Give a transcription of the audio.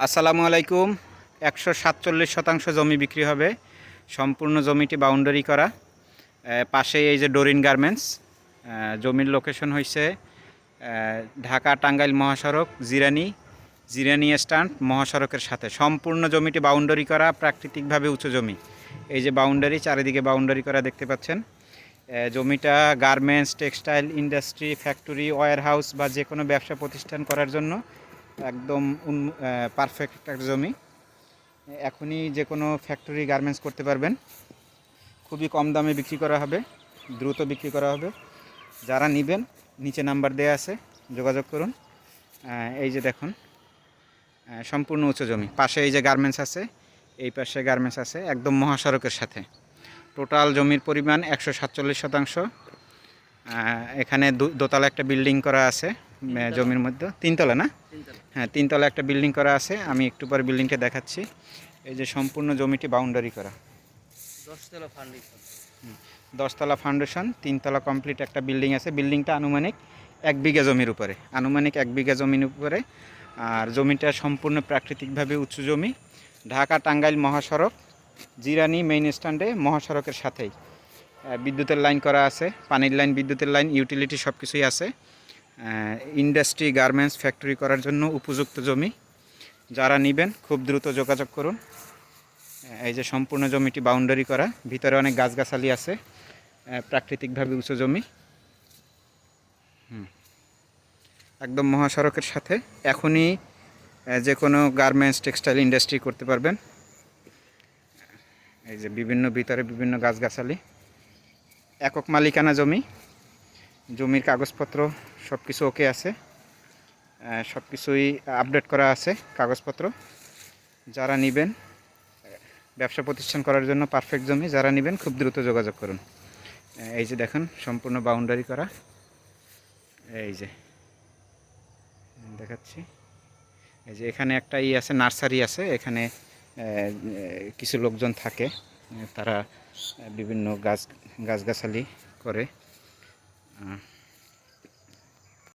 আসসালামু আলাইকুম। 147 শতাংশ জমি বিক্রি হবে। সম্পূর্ণ জমিটি বাউন্ডারি করা। পাশেই এই যে ডোরিন গার্মেন্টস। জমির লোকেশন হয়েছে ঢাকা টাঙ্গাইল মহাসড়ক জিরানি স্ট্যান্ড মহাসড়কের সাথে। সম্পূর্ণ জমিটি বাউন্ডারি করা, প্রাকৃতিকভাবে উঁচু জমি। এই যে বাউন্ডারি, চারিদিকে বাউন্ডারি করা দেখতে পাচ্ছেন। জমিটা garments, textile industry, factory, warehouse বা যে কোনো ব্যবসা প্রতিষ্ঠান করার জন্য একদম পারফেক্ট একটা জমি। এখনই যে কোনো ফ্যাক্টরি, গার্মেন্টস করতে পারবেন। খুবই কম দামে বিক্রি করা হবে, দ্রুত বিক্রি করা হবে। যারা নেবেন নিচে নাম্বার দেওয়া আছে, যোগাযোগ করুন। এই যে দেখুন, সম্পূর্ণ উঁচু জমি। পাশে এই যে গার্মেন্টস আছে, এই পাশে গার্মেন্টস আছে, একদম মহাসড়কের সাথে। টোটাল জমির পরিমাণ 147 শতাংশ। এখানে দোতলা একটা বিল্ডিং করা আছে জমির মধ্যে। তিনতলা না? হ্যাঁ, তিনতলা একটা বিল্ডিং করা আছে। আমি একটু পরে বিল্ডিংটা দেখাচ্ছি। এই যে সম্পূর্ণ জমিটি বাউন্ডারি করা, 10তলা ফাউন্ডেশন, 3তলা কমপ্লিট একটা বিল্ডিং আছে। বিল্ডিংটা আনুমানিক 1 বিঘা জমির উপরে, আর জমিটা সম্পূর্ণ প্রাকৃতিকভাবে উঁচু জমি। ঢাকা টাঙ্গাইল মহাসড়ক, জিরানি মেইন স্ট্যান্ডে, মহাসড়কের সাথেই। বিদ্যুতের লাইন করা আছে, পানির লাইন, বিদ্যুতের লাইন, ইউটিলিটি সব কিছুই আছে। ইন্ডাস্ট্রি, গার্মেন্টস, ফ্যাক্টরি করার জন্য উপযুক্ত জমি। যারা নেবেন খুব দ্রুত যোগাযোগ করুন। এই যে সম্পূর্ণ জমিটি বাউন্ডারি করা, ভিতরে অনেক গাছগাছালি আছে, প্রাকৃতিকভাবে উঁচু জমি। একদম মহাসড়কের সাথে। এখনই যে কোনো গার্মেন্টস, টেক্সটাইল ইন্ডাস্ট্রি করতে পারবেন। এই যে ভিতরে বিভিন্ন গাছগাছালি। একক মালিকানা জমি। জমির কাগজপত্র সব কিছু ওকে আছে, সব কিছুই আপডেট করা আছে কাগজপত্র। যারা নেবেন, ব্যবসা প্রতিষ্ঠান করার জন্য পারফেক্ট জমি। যারা নেবেন খুব দ্রুত যোগাযোগ করুন। এই যে দেখুন, সম্পূর্ণ বাউন্ডারি করা। এই যে দেখাচ্ছি, এই যে এখানে একটা আছে, নার্সারি আছে। এখানে কিছু লোকজন থাকে, তারা বিভিন্ন গাছগাছালি করে।